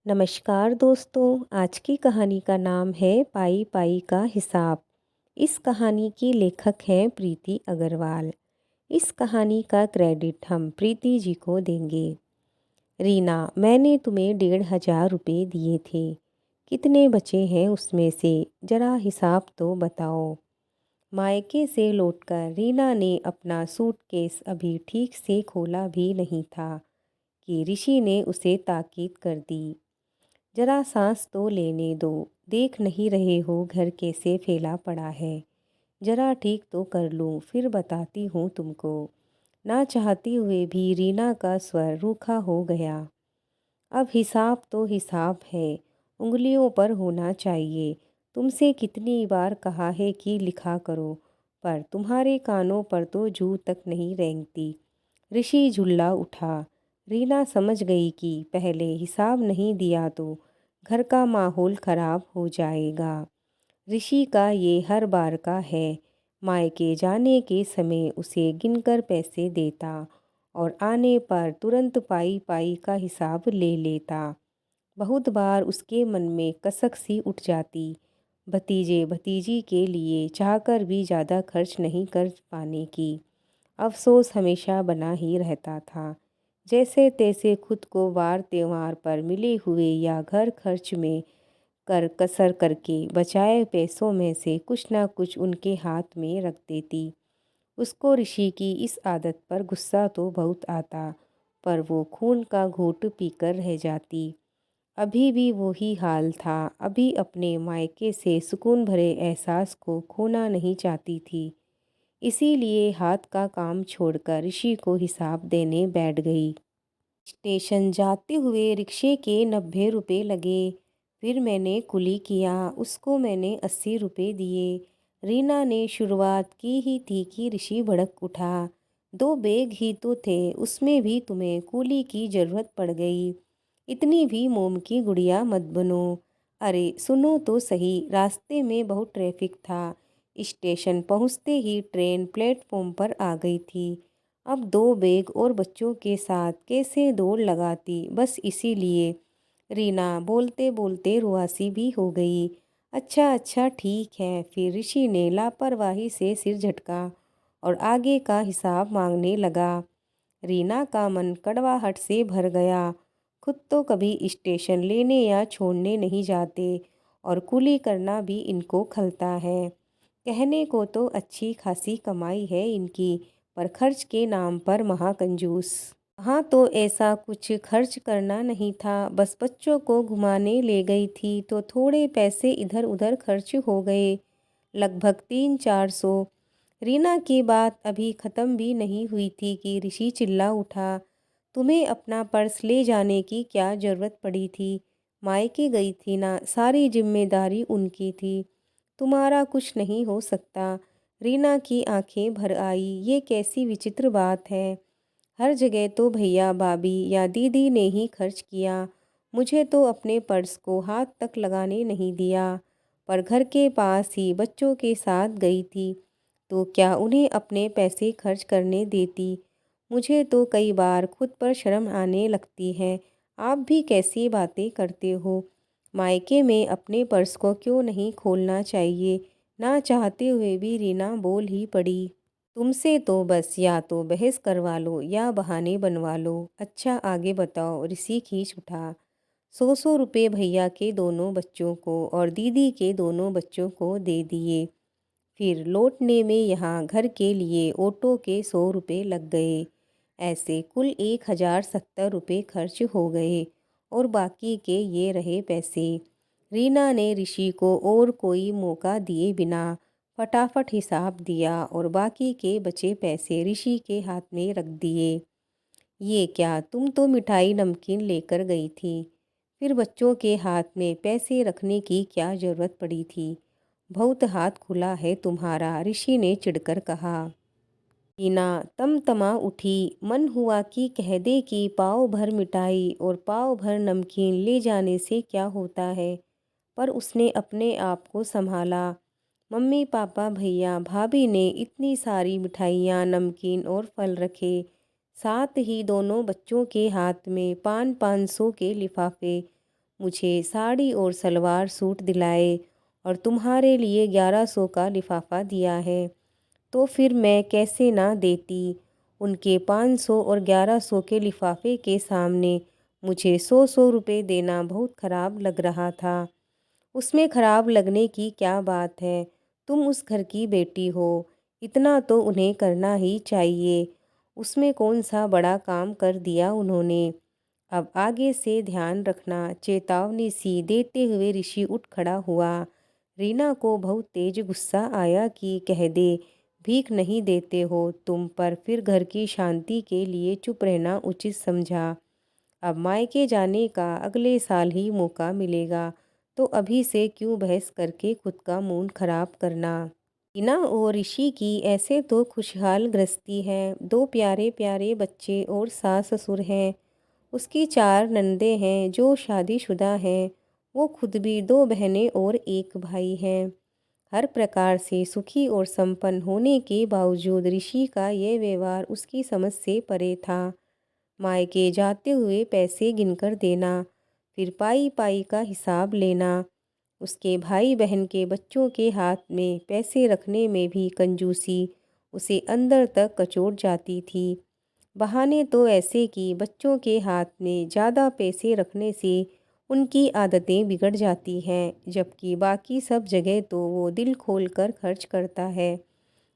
नमस्कार दोस्तों। आज की कहानी का नाम है पाई पाई का हिसाब। इस कहानी की लेखक हैं प्रीति अग्रवाल। इस कहानी का क्रेडिट हम प्रीति जी को देंगे। रीना, मैंने तुम्हें 1500 रुपये दिए थे। कितने बचे हैं उसमें से? जरा हिसाब तो बताओ। मायके से लौटकर रीना ने अपना सूटकेस अभी ठीक से खोला भी नहीं था कि ऋषि ने उसे ताकीद कर दी। जरा सांस तो लेने दो। देख नहीं रहे हो घर कैसे फैला पड़ा है? जरा ठीक तो कर लूँ, फिर बताती हूँ तुमको। ना चाहते हुए भी रीना का स्वर रूखा हो गया। अब हिसाब तो हिसाब है, उंगलियों पर होना चाहिए। तुमसे कितनी बार कहा है कि लिखा करो, पर तुम्हारे कानों पर तो जू तक नहीं रेंगती। ऋषि झुल्ला उठा। रीना समझ गई कि पहले हिसाब नहीं दिया तो घर का माहौल खराब हो जाएगा। ऋषि का ये हर बार का है। मायके जाने के समय उसे गिनकर पैसे देता और आने पर तुरंत पाई पाई का हिसाब ले लेता। बहुत बार उसके मन में कसक सी उठ जाती, भतीजे भतीजी के लिए चाहकर भी ज़्यादा खर्च नहीं कर पाने की। अफसोस हमेशा बना ही रहता था। जैसे तैसे खुद को वार त्योहार पर मिले हुए या घर खर्च में कर कसर करके बचाए पैसों में से कुछ ना कुछ उनके हाथ में रख देती। उसको ऋषि की इस आदत पर गुस्सा तो बहुत आता, पर वो खून का घूंट पीकर रह जाती। अभी भी वही हाल था। अभी अपने मायके से सुकून भरे एहसास को खोना नहीं चाहती थी। इसीलिए हाथ का काम छोड़कर ऋषि को हिसाब देने बैठ गई। स्टेशन जाते हुए रिक्शे के 90 रुपये लगे। फिर मैंने कुली किया, उसको मैंने 80 रुपये दिए। रीना ने शुरुआत की ही थी कि ऋषि भड़क उठा। 2 बैग ही तो थे, उसमें भी तुम्हें कुली की ज़रूरत पड़ गई। इतनी भी मोम की गुड़िया मत बनो। अरे सुनो तो सही, रास्ते में बहुत ट्रैफिक था। स्टेशन पहुंचते ही ट्रेन प्लेटफॉर्म पर आ गई थी। अब 2 बैग और बच्चों के साथ कैसे दौड़ लगाती, बस इसीलिए। रीना बोलते बोलते रुआसी भी हो गई। अच्छा अच्छा ठीक है। फिर ऋषि ने लापरवाही से सिर झटका और आगे का हिसाब मांगने लगा। रीना का मन कड़वाहट से भर गया। खुद तो कभी स्टेशन लेने या छोड़ने नहीं जाते और कुली करना भी इनको खलता है। कहने को तो अच्छी खासी कमाई है इनकी, पर खर्च के नाम पर महाकंजूस। हाँ, तो ऐसा कुछ खर्च करना नहीं था, बस बच्चों को घुमाने ले गई थी तो थोड़े पैसे इधर उधर खर्च हो गए, लगभग 300-400। रीना की बात अभी ख़त्म भी नहीं हुई थी कि ऋषि चिल्ला उठा। तुम्हें अपना पर्स ले जाने की क्या ज़रूरत पड़ी थी? मायके गई थी ना, सारी जिम्मेदारी उनकी थी। तुम्हारा कुछ नहीं हो सकता। रीना की आंखें भर आई। ये कैसी विचित्र बात है। हर जगह तो भैया भाभी या दीदी ने ही खर्च किया, मुझे तो अपने पर्स को हाथ तक लगाने नहीं दिया। पर घर के पास ही बच्चों के साथ गई थी तो क्या उन्हें अपने पैसे खर्च करने देती? मुझे तो कई बार खुद पर शर्म आने लगती है। आप भी कैसी बातें करते हो? मायके में अपने पर्स को क्यों नहीं खोलना चाहिए? ना चाहते हुए भी रीना बोल ही पड़ी। तुमसे तो बस या तो बहस करवा लो या बहाने बनवा लो। अच्छा आगे बताओ। ऋषि खींच उठा। 100-100 रुपये भैया के दोनों बच्चों को और दीदी के दोनों बच्चों को दे दिए। फिर लौटने में यहाँ घर के लिए ऑटो के 100 रुपये लग गए। ऐसे कुल 1070 रुपये खर्च हो गए और बाकी के ये रहे पैसे। रीना ने ऋषि को और कोई मौका दिए बिना फटाफट हिसाब दिया और बाकी के बचे पैसे ऋषि के हाथ में रख दिए। ये क्या, तुम तो मिठाई नमकीन लेकर गई थी, फिर बच्चों के हाथ में पैसे रखने की क्या ज़रूरत पड़ी थी? बहुत हाथ खुला है तुम्हारा, ऋषि ने चिढ़कर कहा। टीना तमा उठी। मन हुआ कि कह दे कि पाव भर मिठाई और पाव भर नमकीन ले जाने से क्या होता है, पर उसने अपने आप को संभाला। मम्मी पापा भैया भाभी ने इतनी सारी मिठाइयाँ नमकीन और फल रखे, साथ ही दोनों बच्चों के हाथ में 500 के लिफाफे। मुझे साड़ी और सलवार सूट दिलाए और तुम्हारे लिए 1100 का लिफाफा दिया है, तो फिर मैं कैसे ना देती। उनके 500 और 1100 के लिफाफे के सामने मुझे 100 रुपए देना बहुत खराब लग रहा था। उसमें खराब लगने की क्या बात है? तुम उस घर की बेटी हो, इतना तो उन्हें करना ही चाहिए। उसमें कौन सा बड़ा काम कर दिया उन्होंने। अब आगे से ध्यान रखना, चेतावनी सी देते हुए ऋषि उठ खड़ा हुआ। रीना को बहुत तेज गुस्सा आया कि कह दे, भीख नहीं देते हो तुम, पर फिर घर की शांति के लिए चुप रहना उचित समझा। अब मायके जाने का अगले साल ही मौका मिलेगा, तो अभी से क्यों बहस करके खुद का मूड खराब करना। रीना और ऋषि की ऐसे तो खुशहाल गृहस्थी है, 2 प्यारे प्यारे बच्चे और सास ससुर हैं। उसकी 4 नंदे हैं जो शादीशुदा हैं। वो खुद भी 2 बहनें और 1 भाई हैं। हर प्रकार से सुखी और संपन्न होने के बावजूद ऋषि का ये व्यवहार उसकी समझ से परे था। मायके जाते हुए पैसे गिनकर देना, फिर पाई पाई का हिसाब लेना। उसके भाई बहन के बच्चों के हाथ में पैसे रखने में भी कंजूसी उसे अंदर तक कचोट जाती थी। बहाने तो ऐसे कि बच्चों के हाथ में ज़्यादा पैसे रखने से उनकी आदतें बिगड़ जाती हैं, जबकि बाकी सब जगह तो वो दिल खोल कर खर्च करता है।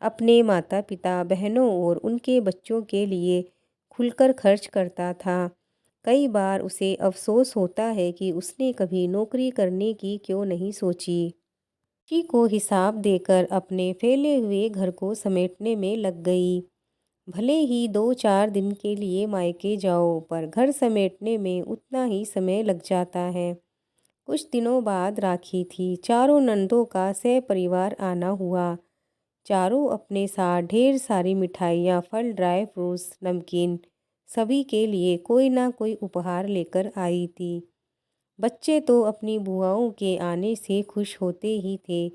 अपने माता पिता, बहनों और उनके बच्चों के लिए खुलकर खर्च करता था। कई बार उसे अफसोस होता है कि उसने कभी नौकरी करने की क्यों नहीं सोची। किसी को हिसाब देकर अपने फैले हुए घर को समेटने में लग गई। भले ही 2-4 दिन के लिए मायके जाओ, पर घर समेटने में उतना ही समय लग जाता है। कुछ दिनों बाद राखी थी। चारों नंदों का सपरिवार आना हुआ। चारों अपने साथ ढेर सारी मिठाइयाँ, फल, ड्राई फ्रूट्स, नमकीन, सभी के लिए कोई ना कोई उपहार लेकर आई थी। बच्चे तो अपनी बुआओं के आने से खुश होते ही थे,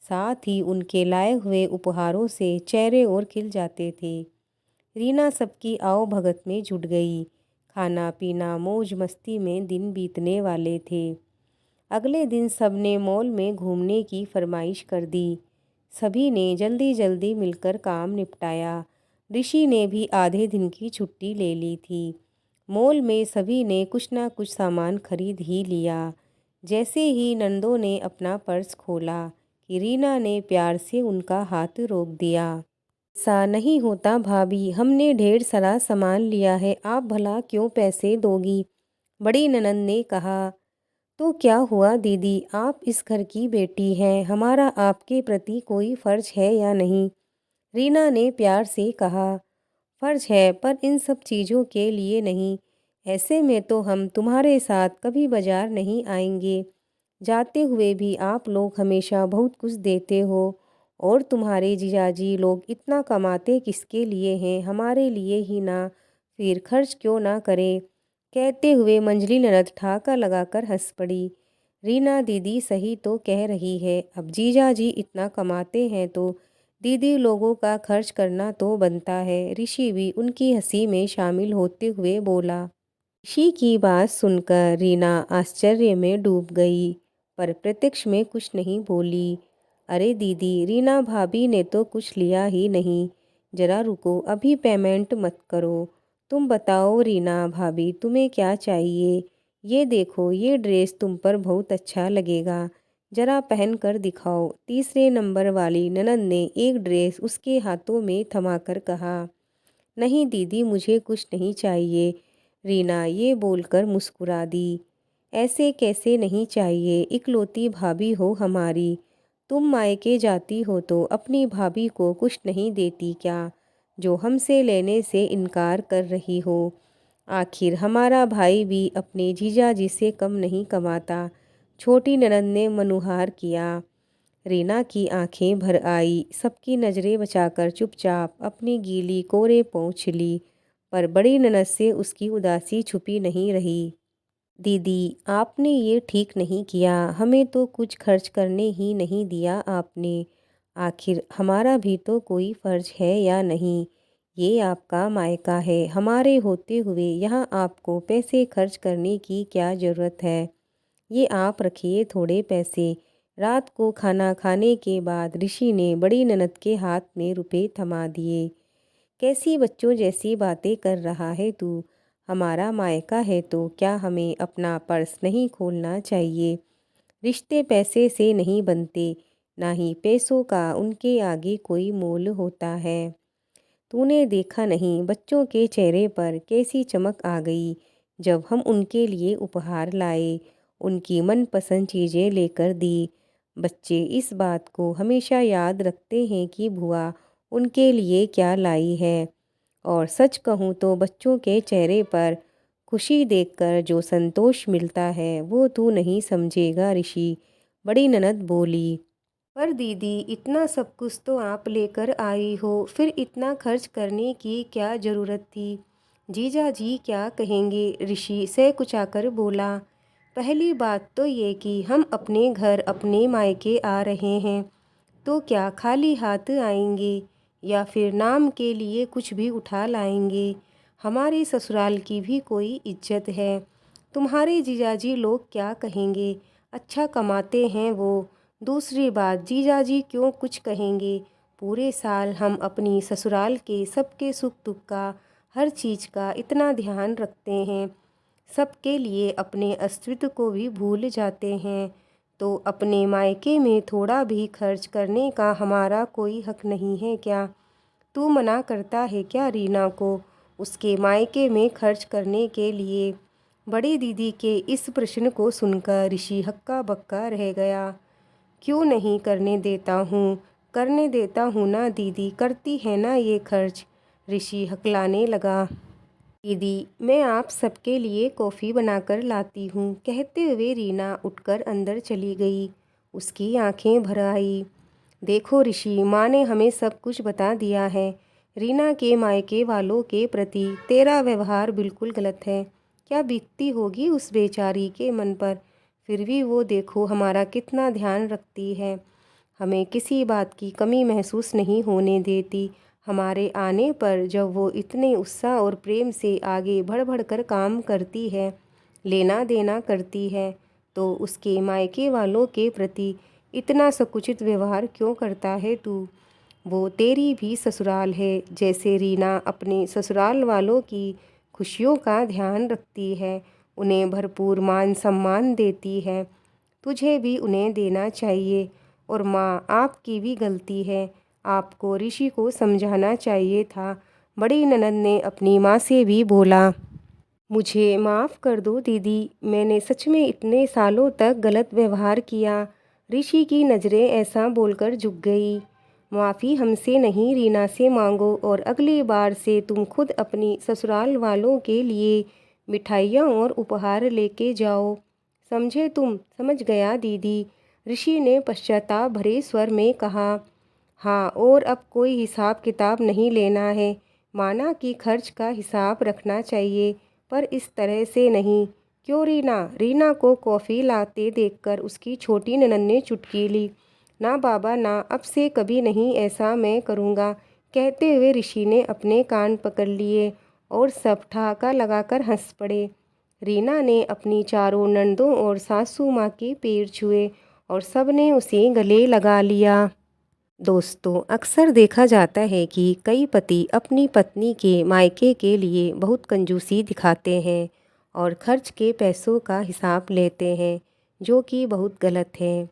साथ ही उनके लाए हुए उपहारों से चेहरे और खिल जाते थे। रीना सबकी आओ भगत में जुट गई। खाना पीना मौज मस्ती में दिन बीतने वाले थे। अगले दिन सबने मॉल में घूमने की फरमाइश कर दी। सभी ने जल्दी जल्दी मिलकर काम निपटाया। ऋषि ने भी आधे दिन की छुट्टी ले ली थी। मॉल में सभी ने कुछ ना कुछ सामान खरीद ही लिया। जैसे ही नंदों ने अपना पर्स खोला कि रीना ने प्यार से उनका हाथ रोक दिया। ऐसा नहीं होता भाभी, हमने ढेर सारा सामान लिया है, आप भला क्यों पैसे दोगी। बड़ी ननंद ने कहा। तो क्या हुआ दीदी, आप इस घर की बेटी हैं, हमारा आपके प्रति कोई फर्ज है या नहीं। रीना ने प्यार से कहा। फर्ज है, पर इन सब चीज़ों के लिए नहीं। ऐसे में तो हम तुम्हारे साथ कभी बाजार नहीं आएंगे। जाते हुए भी आप लोग हमेशा बहुत कुछ देते हो, और तुम्हारे जीजाजी लोग इतना कमाते किसके लिए हैं, हमारे लिए ही ना, फिर खर्च क्यों ना करें। कहते हुए मंजली ननद ठहाका लगाकर हंस पड़ी। रीना दीदी सही तो कह रही है, अब जीजाजी इतना कमाते हैं तो दीदी लोगों का खर्च करना तो बनता है। ऋषि भी उनकी हंसी में शामिल होते हुए बोला। ऋषि की बात सुनकर रीना आश्चर्य में डूब गई, पर प्रत्यक्ष में कुछ नहीं बोली। अरे दीदी, रीना भाभी ने तो कुछ लिया ही नहीं। जरा रुको, अभी पेमेंट मत करो। तुम बताओ रीना भाभी, तुम्हें क्या चाहिए। ये देखो, ये ड्रेस तुम पर बहुत अच्छा लगेगा, जरा पहन कर दिखाओ। तीसरे नंबर वाली ननद ने एक ड्रेस उसके हाथों में थमाकर कहा। नहीं दीदी, मुझे कुछ नहीं चाहिए। रीना ये बोलकर मुस्कुरा दी। ऐसे कैसे नहीं चाहिए, इकलौती भाभी हो हमारी। तुम मायके जाती हो तो अपनी भाभी को कुछ नहीं देती क्या, जो हमसे लेने से इनकार कर रही हो। आखिर हमारा भाई भी अपने जीजाजी से कम नहीं कमाता। छोटी ननद ने मनुहार किया। रीना की आंखें भर आई। सबकी नज़रें बचाकर चुपचाप अपनी गीली कोरे पोंछ ली, पर बड़ी ननद से उसकी उदासी छुपी नहीं रही। दीदी, आपने ये ठीक नहीं किया, हमें तो कुछ खर्च करने ही नहीं दिया आपने। आखिर हमारा भी तो कोई फ़र्ज है या नहीं। ये आपका मायका है, हमारे होते हुए यहाँ आपको पैसे खर्च करने की क्या ज़रूरत है। ये आप रखिए थोड़े पैसे। रात को खाना खाने के बाद ऋषि ने बड़ी ननद के हाथ में रुपए थमा दिए। कैसी बच्चों जैसी बातें कर रहा है तू? हमारा मायका है तो क्या हमें अपना पर्स नहीं खोलना चाहिए? रिश्ते पैसे से नहीं बनते, ना ही पैसों का उनके आगे कोई मोल होता है। तूने देखा नहीं बच्चों के चेहरे पर कैसी चमक आ गई जब हम उनके लिए उपहार लाए, उनकी मनपसंद चीज़ें लेकर दी। बच्चे इस बात को हमेशा याद रखते हैं कि बुआ उनके लिए क्या लाई है। और सच कहूँ तो बच्चों के चेहरे पर खुशी देखकर जो संतोष मिलता है वो तू नहीं समझेगा ऋषि, बड़ी ननद बोली। पर दीदी इतना सब कुछ तो आप लेकर आई हो, फिर इतना खर्च करने की क्या ज़रूरत थी? जीजा जी क्या कहेंगे? ऋषि से कुछ आकर बोला। पहली बात तो ये कि हम अपने घर अपने मायके आ रहे हैं तो क्या खाली हाथ आएंगे या फिर नाम के लिए कुछ भी उठा लाएंगे? हमारे ससुराल की भी कोई इज्जत है। तुम्हारे जीजाजी लोग क्या कहेंगे? अच्छा कमाते हैं वो। दूसरी बात, जीजाजी क्यों कुछ कहेंगे? पूरे साल हम अपनी ससुराल के सबके सुख दुख का, हर चीज़ का इतना ध्यान रखते हैं, सबके लिए अपने अस्तित्व को भी भूल जाते हैं, तो अपने मायके में थोड़ा भी खर्च करने का हमारा कोई हक नहीं है क्या? तू मना करता है क्या रीना को उसके मायके में खर्च करने के लिए? बड़ी दीदी के इस प्रश्न को सुनकर ऋषि हक्का बक्का रह गया। क्यों नहीं करने देता हूँ? करने देता हूँ ना दीदी, करती है ना ये खर्च। ऋषि हकलाने लगा। दीदी मैं आप सबके लिए कॉफ़ी बनाकर लाती हूँ, कहते हुए रीना उठकर अंदर चली गई। उसकी आंखें भर आई। देखो ऋषि, माँ ने हमें सब कुछ बता दिया है। रीना के मायके वालों के प्रति तेरा व्यवहार बिल्कुल गलत है। क्या बीतती होगी उस बेचारी के मन पर? फिर भी वो देखो हमारा कितना ध्यान रखती है, हमें किसी बात की कमी महसूस नहीं होने देती। हमारे आने पर जब वो इतने उत्साह और प्रेम से आगे बढ़ बढ़ कर काम करती है, लेना देना करती है, तो उसके मायके वालों के प्रति इतना संकुचित व्यवहार क्यों करता है तू? वो तेरी भी ससुराल है, जैसे रीना अपने ससुराल वालों की खुशियों का ध्यान रखती है, उन्हें भरपूर मान सम्मान देती है, तुझे भी उन्हें देना चाहिए। और माँ आपकी भी गलती है, आपको ऋषि को समझाना चाहिए था। बड़ी ननद ने अपनी माँ से भी बोला। मुझे माफ़ कर दो दीदी, मैंने सच में इतने सालों तक गलत व्यवहार किया। ऋषि की नज़रें ऐसा बोलकर झुक गई। माफ़ी हमसे नहीं रीना से मांगो और अगली बार से तुम खुद अपनी ससुराल वालों के लिए मिठाइयाँ और उपहार लेके जाओ, समझे तुम? समझ गया दीदी, ऋषि ने पश्चाताप भरे स्वर में कहा। हाँ, और अब कोई हिसाब किताब नहीं लेना है। माना कि खर्च का हिसाब रखना चाहिए, पर इस तरह से नहीं। क्यों रीना? रीना को कॉफ़ी लाते देखकर उसकी छोटी ननद ने चुटकी ली। ना बाबा ना, अब से कभी नहीं ऐसा मैं करूँगा, कहते हुए ऋषि ने अपने कान पकड़ लिए और सब ठहाका लगाकर हंस पड़े। रीना ने अपनी चारों ननदों और सासू माँ के पैर छुए और सब ने उसे गले लगा लिया। दोस्तों, अक्सर देखा जाता है कि कई पति अपनी पत्नी के मायके के लिए बहुत कंजूसी दिखाते हैं और खर्च के पैसों का हिसाब लेते हैं, जो कि बहुत गलत है।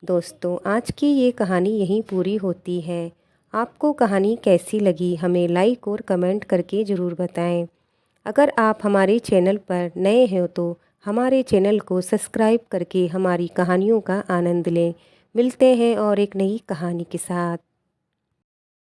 दोस्तों, आज की ये कहानी यहीं पूरी होती है। आपको कहानी कैसी लगी हमें लाइक और कमेंट करके ज़रूर बताएं। अगर आप हमारे चैनल पर नए हैं तो हमारे चैनल को सब्सक्राइब करके हमारी कहानियों का आनंद लें। मिलते हैं और एक नई कहानी के साथ।